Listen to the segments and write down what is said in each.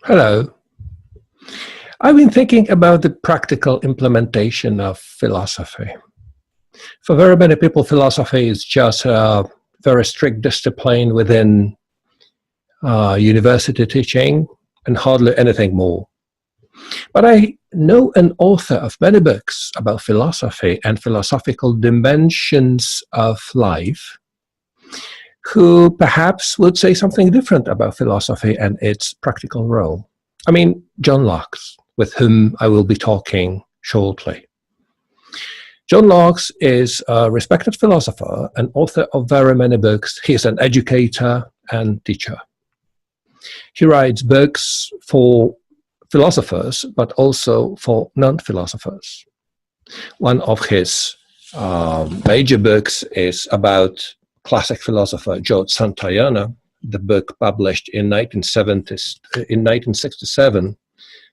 Hello. I've been thinking about the practical implementation of philosophy. For very many people, philosophy is just a very strict discipline within university teaching and hardly anything more. But I know an author of many books about philosophy and philosophical dimensions of life who perhaps would say something different about philosophy and its practical role. I mean, John Lachs, with whom I will be talking shortly. John Lachs is a respected philosopher and author of very many books. He is an educator and teacher. He writes books for philosophers, but also for non-philosophers. One of his major books is about classic philosopher George Santayana, the book published in 1967,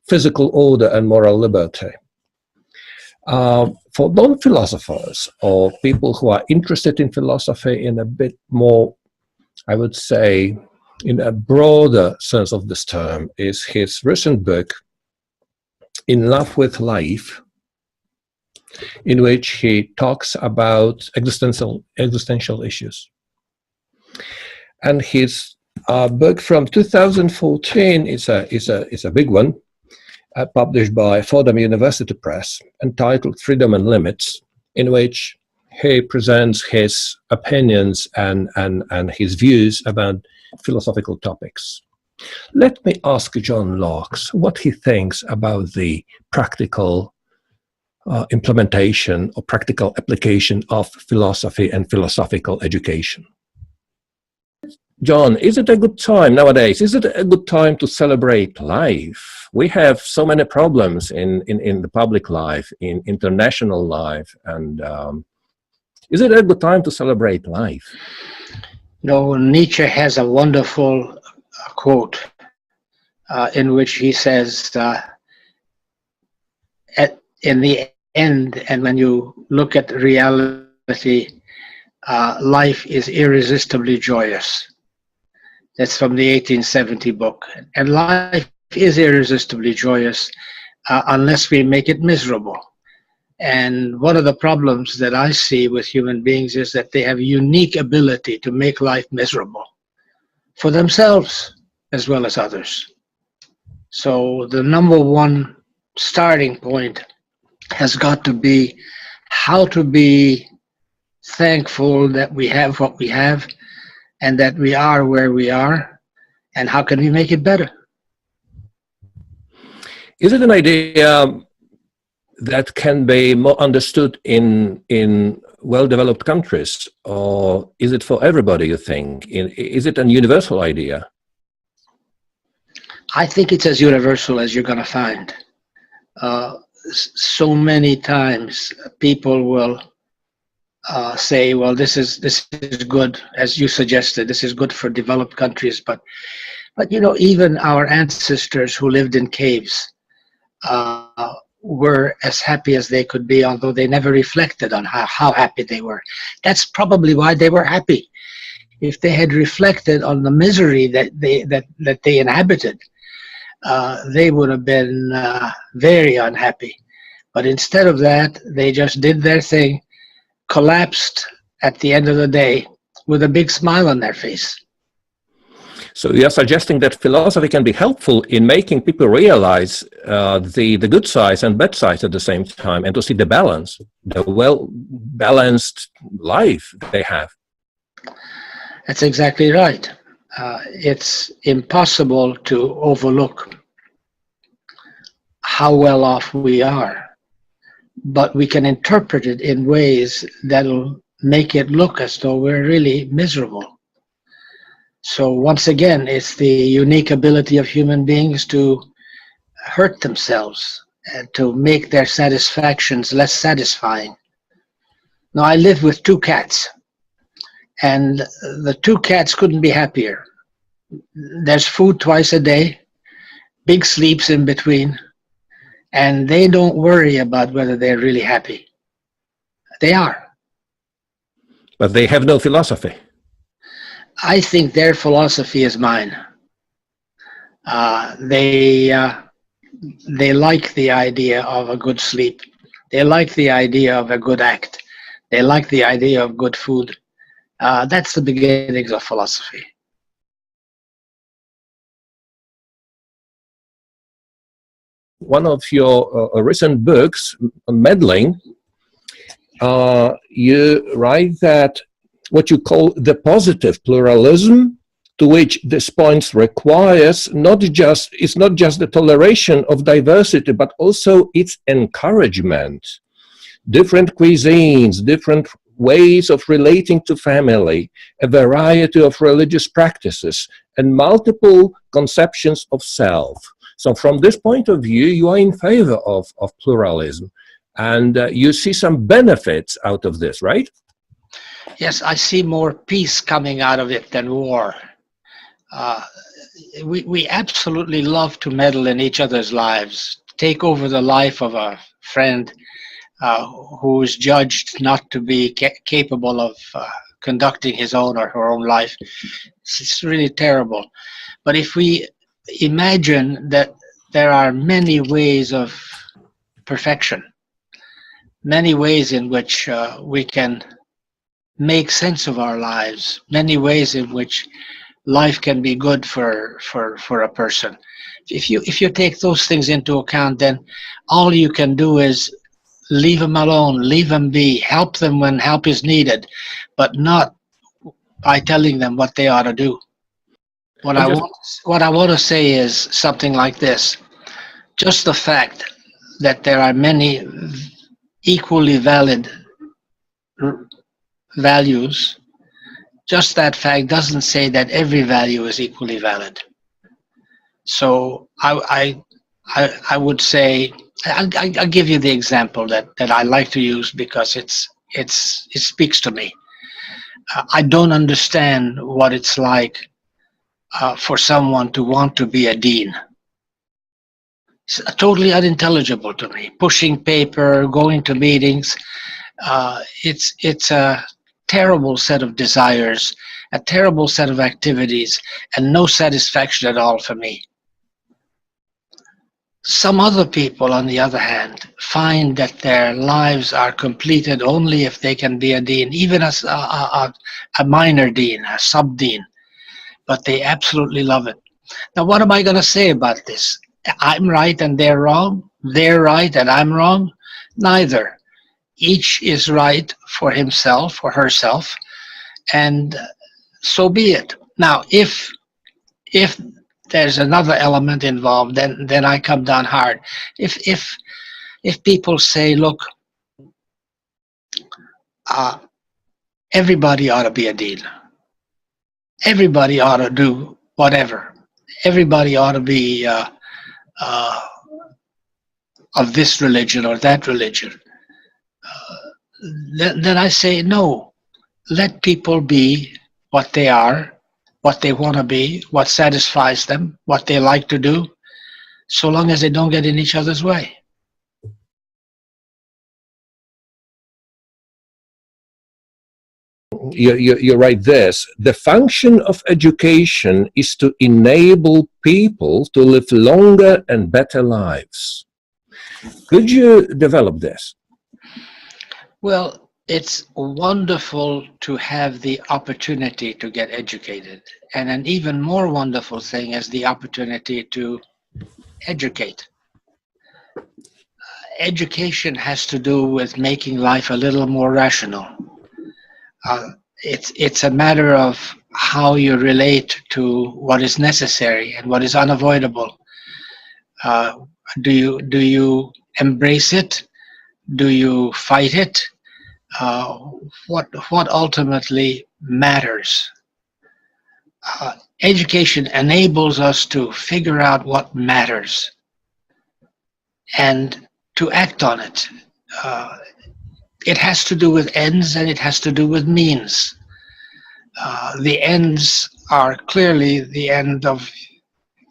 Physical Order and Moral Liberty. For non-philosophers or people who are interested in philosophy in a bit more, I would say, in a broader sense of this term, is his recent book, In Love with Life, in which he talks about existential issues. And his book from 2014 is a big one, published by Fordham University Press, entitled Freedom and Limits, in which he presents his opinions and his views about philosophical topics. Let me ask John Lachs what he thinks about the practical implementation or practical application of philosophy and philosophical education. John, is it a good time nowadays? Is it a good time to celebrate life? We have so many problems in the public life, in international life, and is it a good time to celebrate life? No, Nietzsche has a wonderful quote in which he says, in the end, and when you look at reality, life is irresistibly joyous. That's from the 1870 book. And life is irresistibly joyous unless we make it miserable. And one of the problems that I see with human beings is that they have a unique ability to make life miserable for themselves as well as others. So the number one starting point has got to be how to be thankful that we have what we have and that we are where we are, and how can we make it better? Is it an idea that can be more understood in well-developed countries, or is it for everybody, you think? Is it a universal idea? I think it's as universal as you're going to find. So many times people will say, well, this is good, as you suggested, this is good for developed countries, but you know, even our ancestors who lived in caves were as happy as they could be, although they never reflected on how happy they were. That's probably why they were happy. If they had reflected on the misery that they inhabited, they would have been very unhappy. But instead of that, they just did their thing, collapsed at the end of the day with a big smile on their face. So you're suggesting that philosophy can be helpful in making people realize the good sides and bad sides at the same time, and to see the balance, the well-balanced life they have. That's exactly right. It's impossible to overlook how well off we are, but we can interpret it in ways that'll make it look as though we're really miserable. So once again, it's the unique ability of human beings to hurt themselves and to make their satisfactions less satisfying. Now, I live with 2 cats, and the 2 cats couldn't be happier. There's food twice a day, big sleeps in between, and they don't worry about whether they're really happy. They are. But they have no philosophy. I think their philosophy is mine. They like the idea of a good sleep. They like the idea of a good act. They like the idea of good food. That's the beginnings of philosophy. One of your recent books, Meddling, you write that what you call the positive pluralism, to which this point requires it's not just the toleration of diversity, but also its encouragement. Different cuisines, different ways of relating to family, a variety of religious practices, and multiple conceptions of self. So from this point of view, you are in favor of pluralism, and you see some benefits out of this, right? Yes, I see more peace coming out of it than war. We absolutely love to meddle in each other's lives, take over the life of a friend who is judged not to be capable of conducting his own or her own life. It's really terrible. But if we imagine that there are many ways of perfection, many ways in which we can make sense of our lives, many ways in which life can be good for a person. If you take those things into account, then all you can do is leave them alone, leave them be, help them when help is needed, but not by telling them what they ought to do. What I want to say is something like this: just the fact that there are many equally valid values, just that fact doesn't say that every value is equally valid. So I would say, I'll give you the example that I like to use because it speaks to me. I don't understand what it's like for someone to want to be a dean. It's totally unintelligible to me. Pushing paper, going to meetings, it's a terrible set of desires, a terrible set of activities, and no satisfaction at all for me. Some other people, on the other hand, find that their lives are completed only if they can be a dean, even as a minor dean, a sub-dean, but they absolutely love it. Now, what am I going to say about this? I'm right and they're wrong? They're right and I'm wrong? Neither. Each is right for himself or herself, and so be it. Now, if there's another element involved, then I come down hard. If people say, look, everybody ought to be a dean, everybody ought to do whatever, everybody ought to be of this religion or that religion, then I say no. Let people be what they are, what they want to be, what satisfies them, what they like to do, so long as they don't get in each other's way. You write this: the function of education is to enable people to live longer and better lives. Could you develop this? Well, it's wonderful to have the opportunity to get educated. And an even more wonderful thing is the opportunity to educate. Education has to do with making life a little more rational. It's a matter of how you relate to what is necessary and what is unavoidable. Do you embrace it? Do you fight it? What ultimately matters? Education enables us to figure out what matters and to act on it. It has to do with ends and it has to do with means. The ends are clearly the end of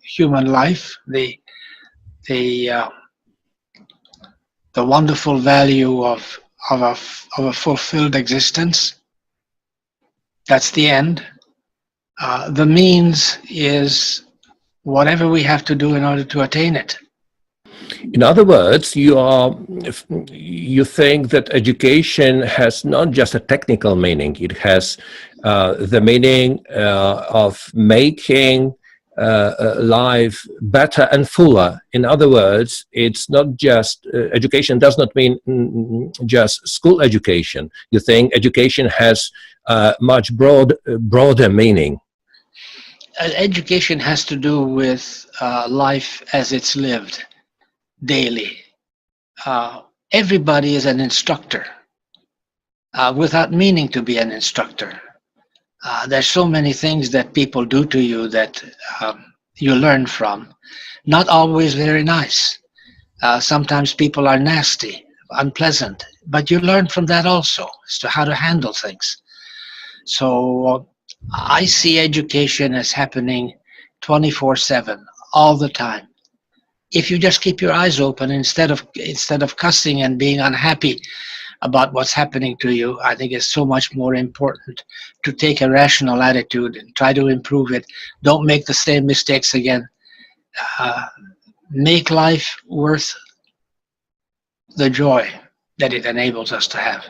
human life, the wonderful value of a fulfilled existence. That's the end. The means is whatever we have to do in order to attain it. In other words, you think that education has not just a technical meaning, it has the meaning of making life better and fuller. In other words, it's not just education does not mean just school education. You think education has much broader meaning. Education has to do with life as it's lived daily. Everybody is an instructor without meaning to be an instructor. There's so many things that people do to you that you learn from. Not always very nice. Sometimes people are nasty, unpleasant, but you learn from that also as to how to handle things. So I see education as happening 24/7, all the time. If you just keep your eyes open instead of cussing and being unhappy about what's happening to you, I think it's so much more important to take a rational attitude and try to improve it. Don't make the same mistakes again. Make life worth the joy that it enables us to have.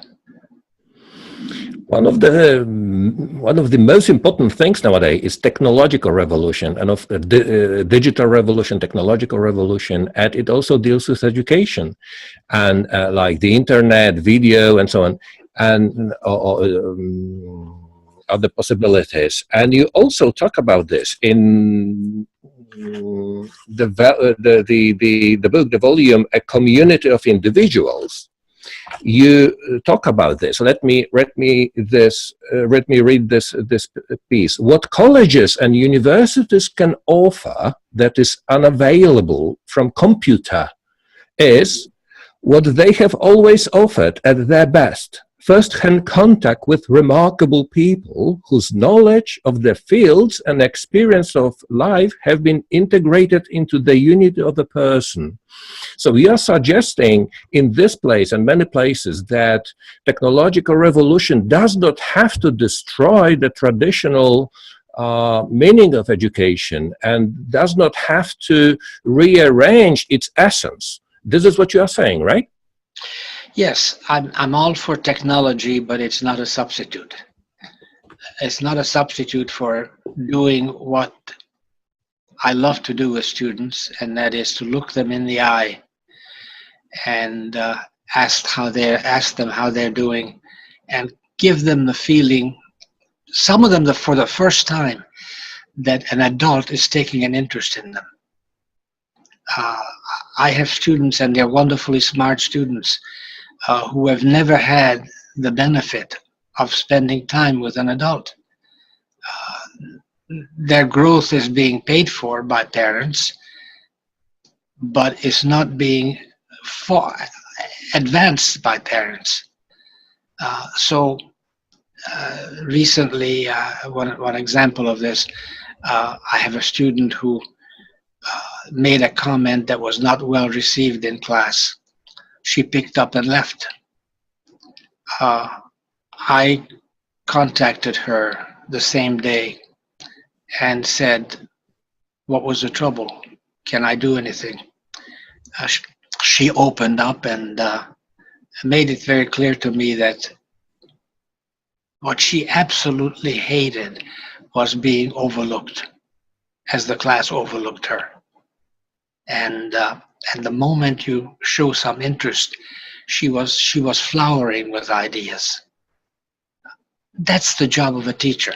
One of the most important things nowadays is technological revolution, and of the digital revolution, technological revolution, and it also deals with education, and like the internet, video, and so on, and other possibilities. And you also talk about this in the book, the volume, A Community of Individuals. You talk about this. Let me read this piece. What colleges and universities can offer that is unavailable from computer is what they have always offered at their best: first-hand contact with remarkable people whose knowledge of their fields and experience of life have been integrated into the unity of the person. So we are suggesting in this place and many places that technological revolution does not have to destroy the traditional meaning of education and does not have to rearrange its essence. This is what you are saying, right? Yes, I'm all for technology, but it's not a substitute. It's not a substitute for doing what I love to do with students, and that is to look them in the eye and ask them how they're doing, and give them the feeling, some of them for the first time, that an adult is taking an interest in them. I have students, and they're wonderfully smart students, who have never had the benefit of spending time with an adult. Their growth is being paid for by parents, but it's not being advanced by parents. Recently, one example of this, I have a student who made a comment that was not well received in class. She picked up and left. I contacted her the same day and said, "What was the trouble? Can I do anything?" She opened up and made it very clear to me that what she absolutely hated was being overlooked, as the class overlooked her. And the moment you show some interest, she was flowering with ideas. That's the job of a teacher.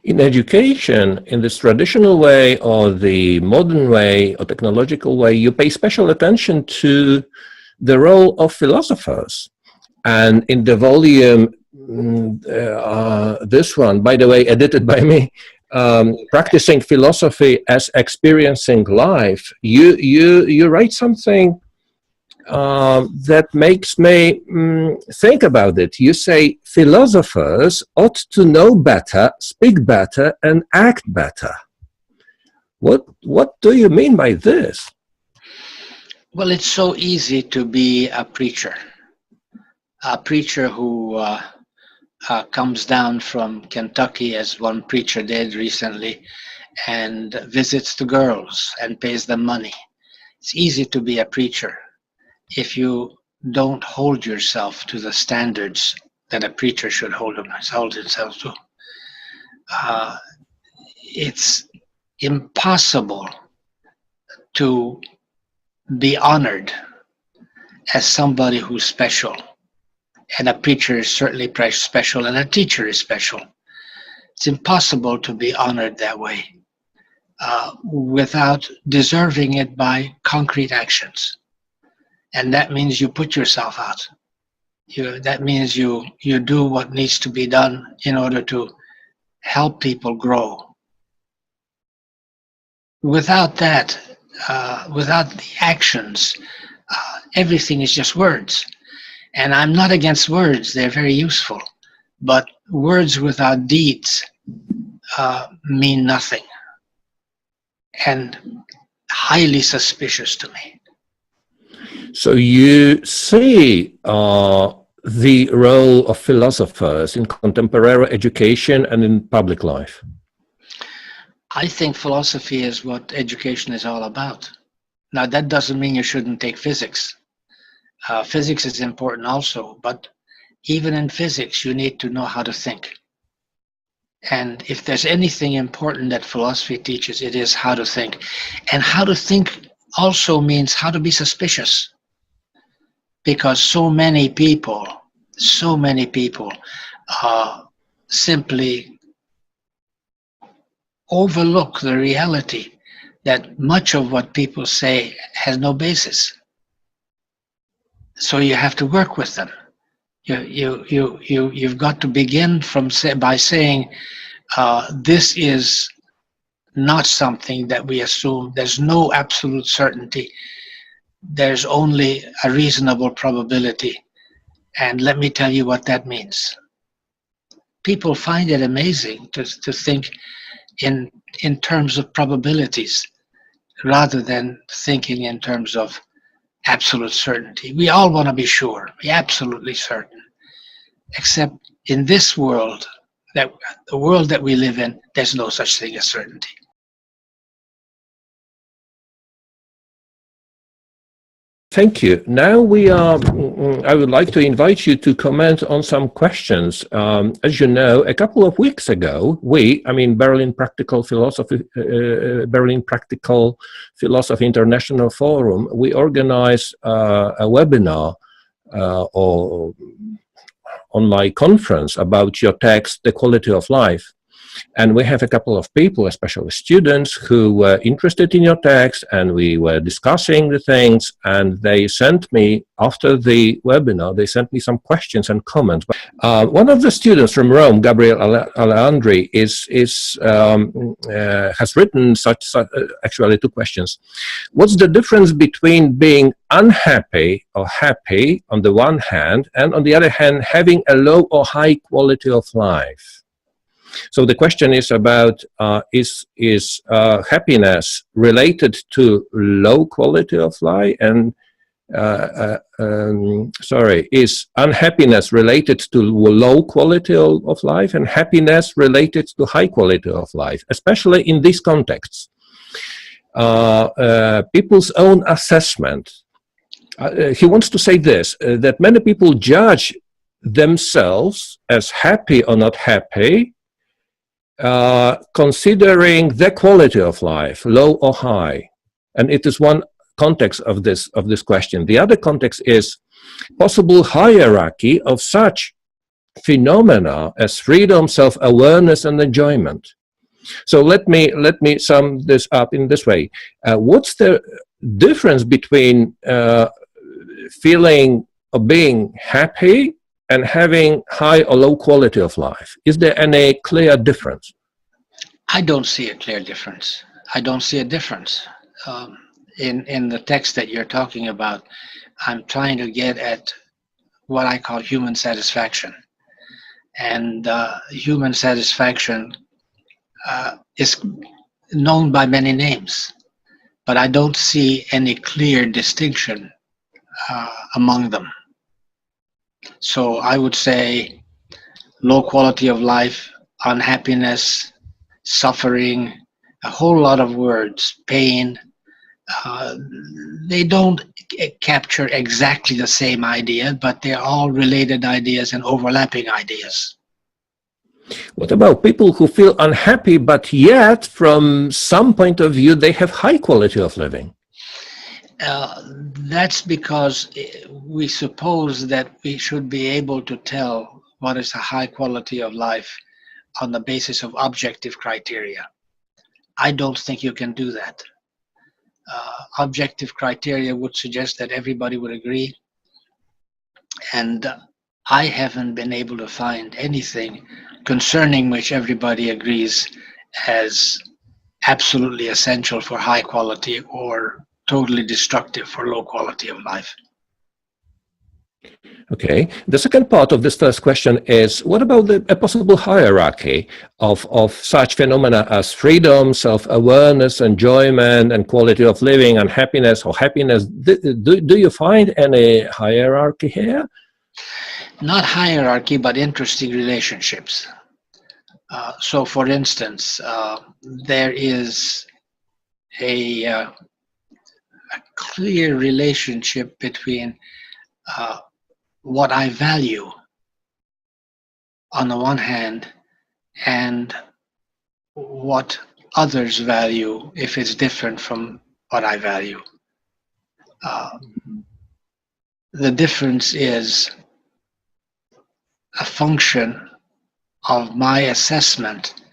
In education, in this traditional way or the modern way or technological way, you pay special attention to the role of philosophers. And in the volume, this one, by the way, edited by me, Practicing Philosophy as Experiencing Life, you write something that makes me think about it. You say philosophers ought to know better, speak better, and act better. What do you mean by this? Well, it's so easy to be a preacher who comes down from Kentucky, as one preacher did recently, and visits the girls and pays them money. It's easy to be a preacher if you don't hold yourself to the standards that a preacher should hold himself to. It's impossible to be honored as somebody who's special. And a preacher is certainly special, and a teacher is special. It's impossible to be honored that way without deserving it by concrete actions. And that means you put yourself out. That means you do what needs to be done in order to help people grow. Without that, without the actions, everything is just words. And I'm not against words, they're very useful. But words without deeds mean nothing. And highly suspicious to me. So you see the role of philosophers in contemporary education and in public life? I think philosophy is what education is all about. Now, that doesn't mean you shouldn't take physics. Physics is important also, but even in physics, you need to know how to think. And if there's anything important that philosophy teaches, it is how to think. And how to think also means how to be suspicious. Because so many people simply overlook the reality that much of what people say has no basis. So you have to work with them. You've got to begin by saying this is not something that we assume. There's no absolute certainty. There's only a reasonable probability. And let me tell you what that means. People find it amazing to think in terms of probabilities rather than thinking in terms of absolute certainty. We all want to be sure, be absolutely certain. Except in this world, the world that we live in, there's no such thing as certainty. Thank you. Now I would like to invite you to comment on some questions. As you know, a couple of weeks ago, Berlin Practical Philosophy International Forum, we organized a webinar or online conference about your text, The Quality of Life. And we have a couple of people, especially students, who were interested in your text, and we were discussing the things, and they sent me, after the webinar, they sent me some questions and comments. One of the students from Rome, Gabriel Aleandri, has written actually two questions. What's the difference between being unhappy or happy on the one hand, and on the other hand, having a low or high quality of life? So the question is about is happiness related to low quality of life, and is unhappiness related to low quality of life, and happiness related to high quality of life, especially in these contexts. People's own assessment. He wants to say this, that many people judge themselves as happy or not happy, considering the quality of life, low or high. And it is one context of this question. The other context is possible hierarchy of such phenomena as freedom, self-awareness, and enjoyment. So let me sum this up in this way. What's the difference between feeling or being happy and having high or low quality of life? Is there any clear difference? I don't see a clear difference. I don't see a difference. In the text that you're talking about, I'm trying to get at what I call human satisfaction. And human satisfaction is known by many names, but I don't see any clear distinction among them. So I would say low quality of life, unhappiness, suffering, a whole lot of words, pain. They don't capture exactly the same idea, but they're all related ideas and overlapping ideas. What about people who feel unhappy, but yet, from some point of view, they have high quality of living? That's because we suppose that we should be able to tell what is a high quality of life on the basis of objective criteria. I don't think you can do that. Objective criteria would suggest that everybody would agree, and I haven't been able to find anything concerning which everybody agrees as absolutely essential for high quality or totally destructive for low quality of life. Okay. The second part of this first question is, what about a possible hierarchy of such phenomena as freedom, self-awareness, enjoyment, and quality of living, and happiness or happiness? Do you find any hierarchy here? Not hierarchy, but interesting relationships. So, for instance, there is a clear relationship between what I value on the one hand and what others value if it's different from what I value. The difference is a function of my assessment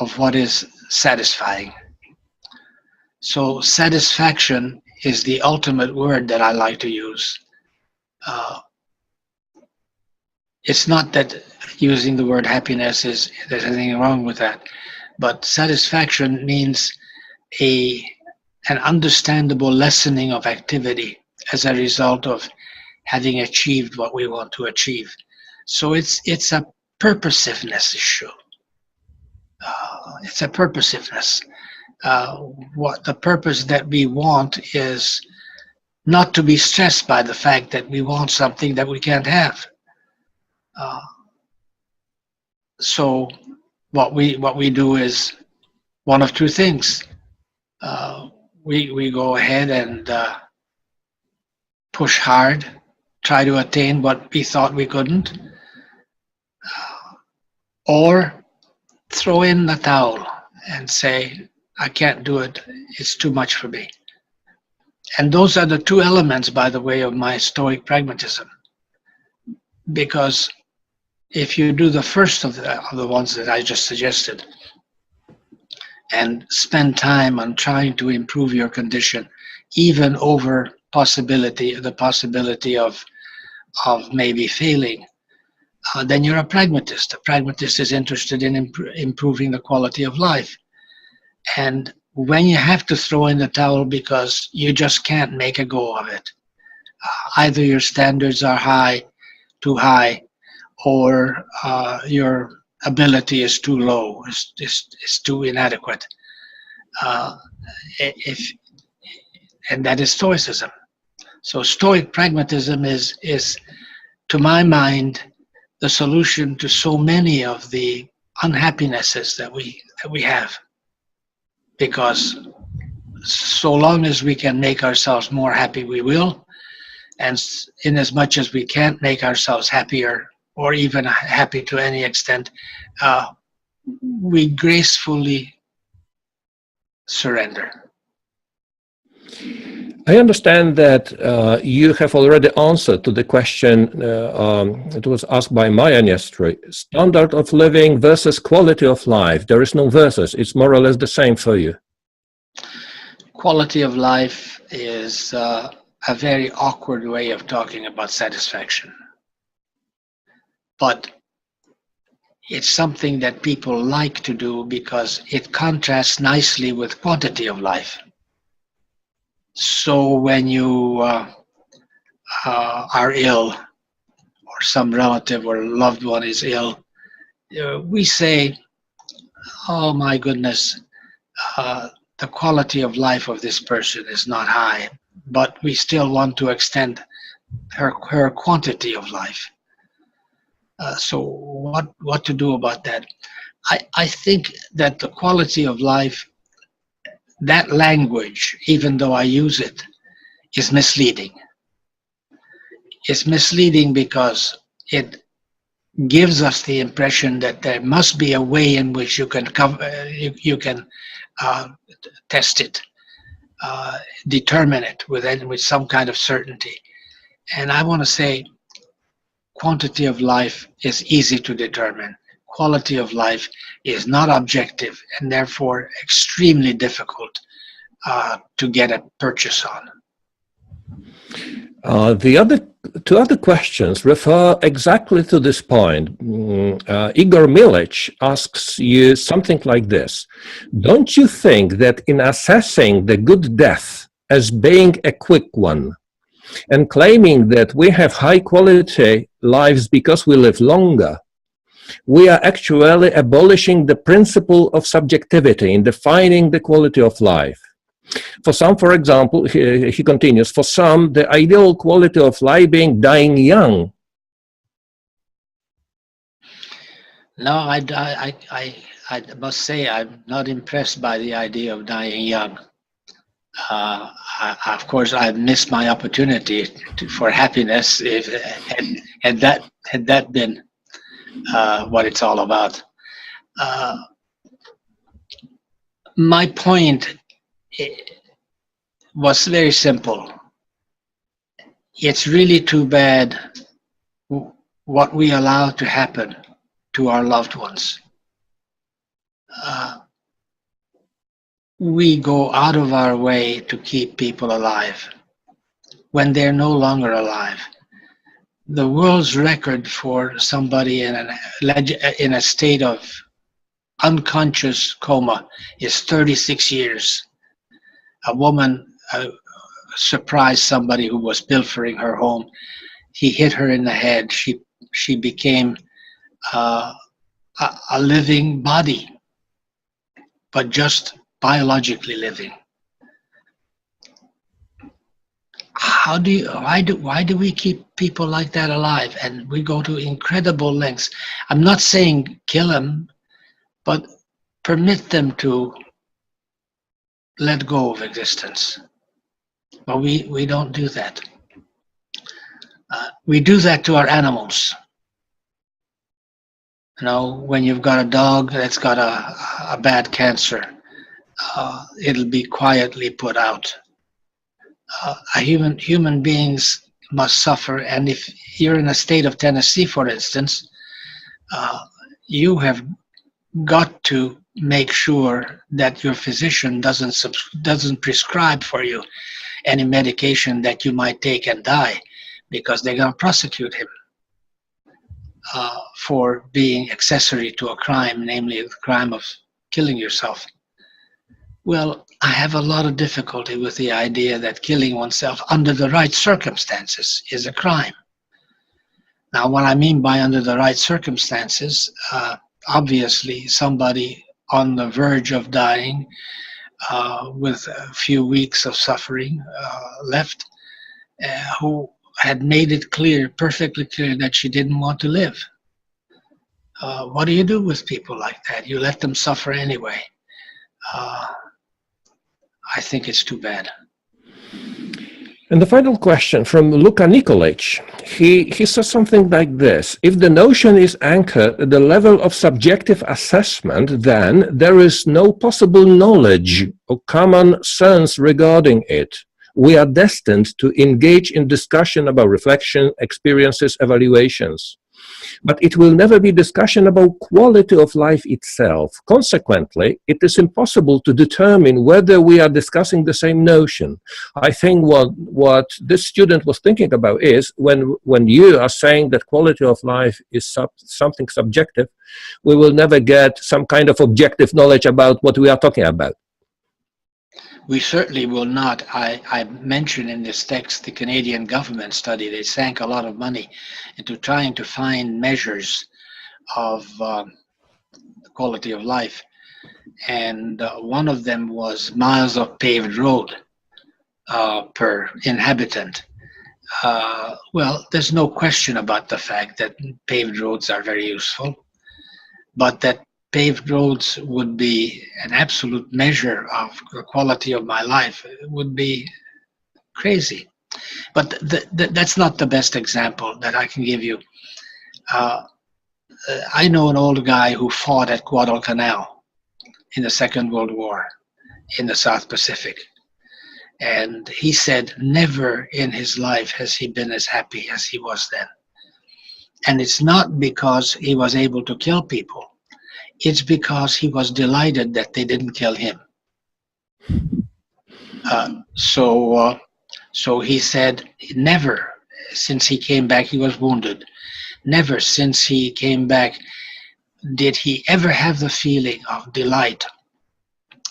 of what is satisfying. So satisfaction is the ultimate word that I like to use. It's not that using the word happiness there's anything wrong with that, but satisfaction means an understandable lessening of activity as a result of having achieved what we want to achieve. So it's a purposiveness issue. It's a purposiveness. What the purpose that we want is not to be stressed by the fact that we want something that we can't have. So what we do is one of two things. We go ahead and push hard, try to attain what we thought we couldn't, or throw in the towel and say, I can't do it, it's too much for me. And those are the two elements, by the way, of my Stoic pragmatism. Because if you do the first of the ones that I just suggested, and spend time on trying to improve your condition, even over the possibility of maybe failing, then you're a pragmatist. A pragmatist is interested in improving the quality of life. And when you have to throw in the towel because you just can't make a go of it, either your standards are too high, or your ability is too low, is too inadequate. And that is Stoicism. So Stoic pragmatism is, to my mind, the solution to so many of the unhappinesses that we have. Because so long as we can make ourselves more happy, we will. And in as much as we can't make ourselves happier, or even happy to any extent, we gracefully surrender. I understand that you have already answered to the question it was asked by Maya yesterday. Standard of living versus quality of life. There is no versus. It's more or less the same for you. Quality of life is a very awkward way of talking about satisfaction. But it's something that people like to do because it contrasts nicely with quantity of life. So when you are ill, or some relative or loved one is ill, we say, oh my goodness, the quality of life of this person is not high, but we still want to extend her quantity of life. So what to do about that? I think that the quality of life that language, even though I use it, is misleading. It's misleading because it gives us the impression that there must be a way in which you can you can test it, determine it with some kind of certainty. And I want to say, quantity of life is easy to determine. Quality of life is not objective and therefore extremely difficult to get a purchase on. The two other questions refer exactly to this point. Igor Milic asks you something like this. Don't you think that in assessing the good death as being a quick one, and claiming that we have high quality lives because we live longer, we are actually abolishing the principle of subjectivity in defining the quality of life? For some, for example, he continues, for some, the ideal quality of life being dying young. No, I must say I'm not impressed by the idea of dying young. Of course, I missed my opportunity for happiness had that been what it's all about. My point was very simple. It's really too bad what we allow to happen to our loved ones. We go out of our way to keep people alive when they're no longer alive. The world's record for somebody in a state of unconscious coma is 36 years. A woman surprised somebody who was pilfering her home. He hit her in the head. She became a living body, but just biologically living. Why do we keep people like that alive? And we go to incredible lengths. I'm not saying kill them, but permit them to let go of existence. But we don't do that. We do that to our animals. You know, when you've got a dog that's got a bad cancer, it'll be quietly put out. Human beings must suffer, and if you're in a state of Tennessee, for instance, you have got to make sure that your physician doesn't prescribe for you any medication that you might take and die, because they're going to prosecute him for being accessory to a crime, namely the crime of killing yourself. Well, I have a lot of difficulty with the idea that killing oneself under the right circumstances is a crime. Now, what I mean by under the right circumstances, obviously somebody on the verge of dying with a few weeks of suffering left, who had made it clear, perfectly clear, that she didn't want to live. What do you do with people like that? You let them suffer anyway. I think it's too bad. And the final question from Luka Nikolic. He says something like this. If the notion is anchored at the level of subjective assessment, then there is no possible knowledge or common sense regarding it. We are destined to engage in discussion about reflection, experiences, evaluations. But it will never be discussion about quality of life itself. Consequently, it is impossible to determine whether we are discussing the same notion. I think what this student was thinking about is when you are saying that quality of life is something subjective, we will never get some kind of objective knowledge about what we are talking about. We certainly will not. I mentioned in this text the Canadian government study. They sank a lot of money into trying to find measures of the quality of life. And one of them was miles of paved road per inhabitant. Well, there's no question about the fact that paved roads are very useful, but that paved roads would be an absolute measure of the quality of my life, it would be crazy. But that's not the best example that I can give you. I know an old guy who fought at Guadalcanal in the Second World War in the South Pacific. And he said never in his life has he been as happy as he was then. And it's not because he was able to kill people. It's because he was delighted that they didn't kill him. So he said never since he came back, he was wounded. Never since he came back did he ever have the feeling of delight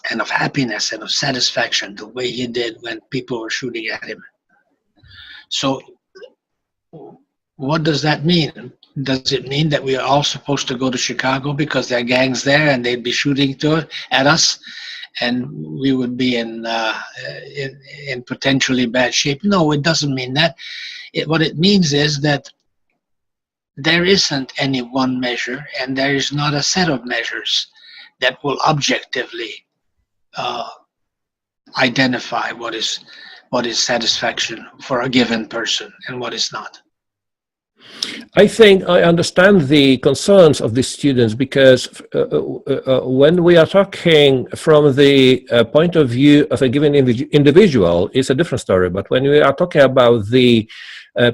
and of happiness and of satisfaction the way he did when people were shooting at him. So what does that mean? Does it mean that we are all supposed to go to Chicago because there are gangs there and they'd be shooting at us and we would be in potentially bad shape? No, it doesn't mean that. What it means is that there isn't any one measure, and there is not a set of measures that will objectively identify what is satisfaction for a given person and what is not. I think I understand the concerns of the students, because when we are talking from the point of view of a given individual, it's a different story. But when we are talking about the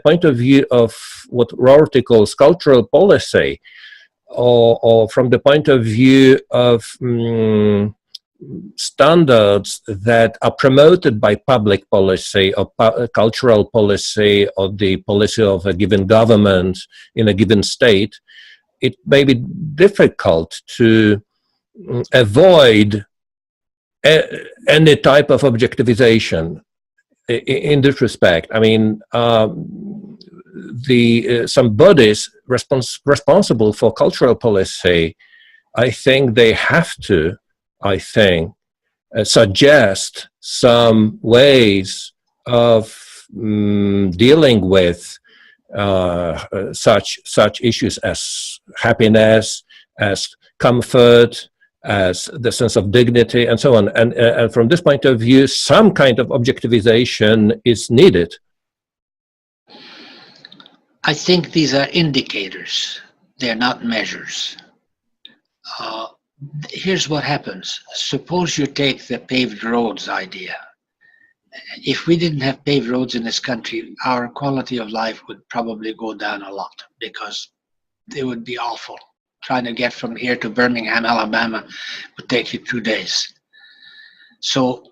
point of view of what Rorty calls cultural policy, or from the point of view of standards that are promoted by public policy or cultural policy or the policy of a given government in a given state, it may be difficult to avoid any type of objectivization in this respect. I mean, some bodies responsible for cultural policy, I think they have to, suggest some ways of dealing with such issues as happiness, as comfort, as the sense of dignity, and so on. And from this point of view, some kind of objectivization is needed. I think these are indicators. They're not measures. Here's what happens. Suppose you take the paved roads idea. If we didn't have paved roads in this country, our quality of life would probably go down a lot, because it would be awful. Trying to get from here to Birmingham, Alabama would take you 2 days. So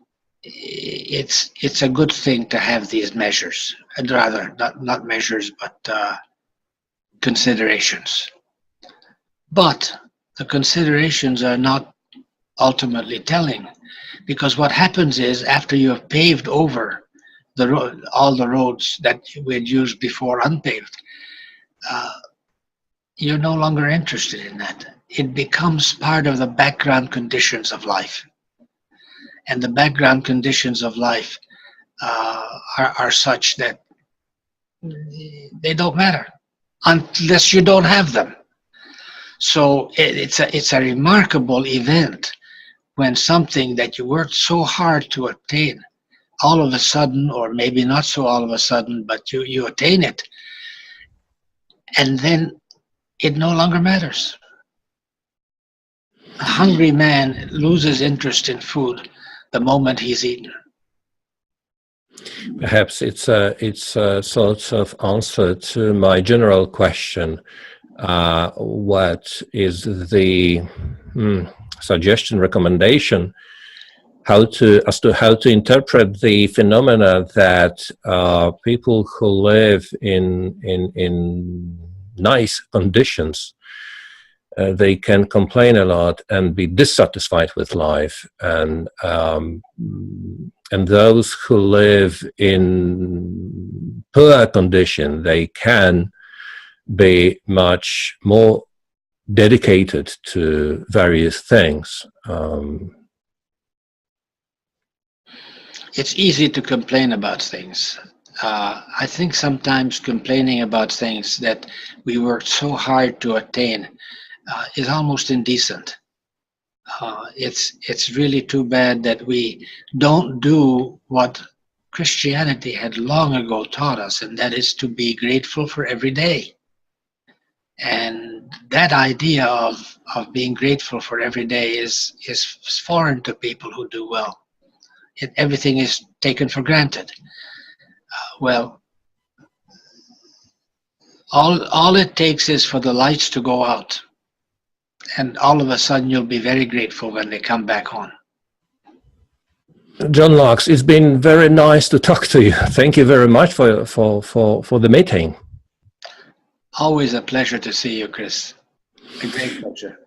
it's a good thing to have these measures, and rather not measures, but considerations. But the considerations are not ultimately telling, because what happens is after you have paved over the road, all the roads that we had used before unpaved, you're no longer interested in that. It becomes part of the background conditions of life. And the background conditions of life are such that they don't matter unless you don't have them. So it's a remarkable event when something that you worked so hard to attain, all of a sudden, or maybe not so all of a sudden, but you attain it, and then it no longer matters. A hungry man loses interest in food the moment he's eaten. Perhaps it's a sort of answer to my general question. What is the suggestion, recommendation, as to how to interpret the phenomena that people who live in nice conditions, they can complain a lot and be dissatisfied with life, and those who live in poor condition, they can be much more dedicated to various things. It's easy to complain about things. I think sometimes complaining about things that we worked so hard to attain is almost indecent. It's really too bad that we don't do what Christianity had long ago taught us, and that is to be grateful for every day. And that idea of being grateful for every day is foreign to people who do well. Everything is taken for granted. Well, all it takes is for the lights to go out, and all of a sudden you'll be very grateful when they come back on. John Lachs, it's been very nice to talk to you. Thank you very much for the meeting. Always a pleasure to see you, Chris. A great pleasure.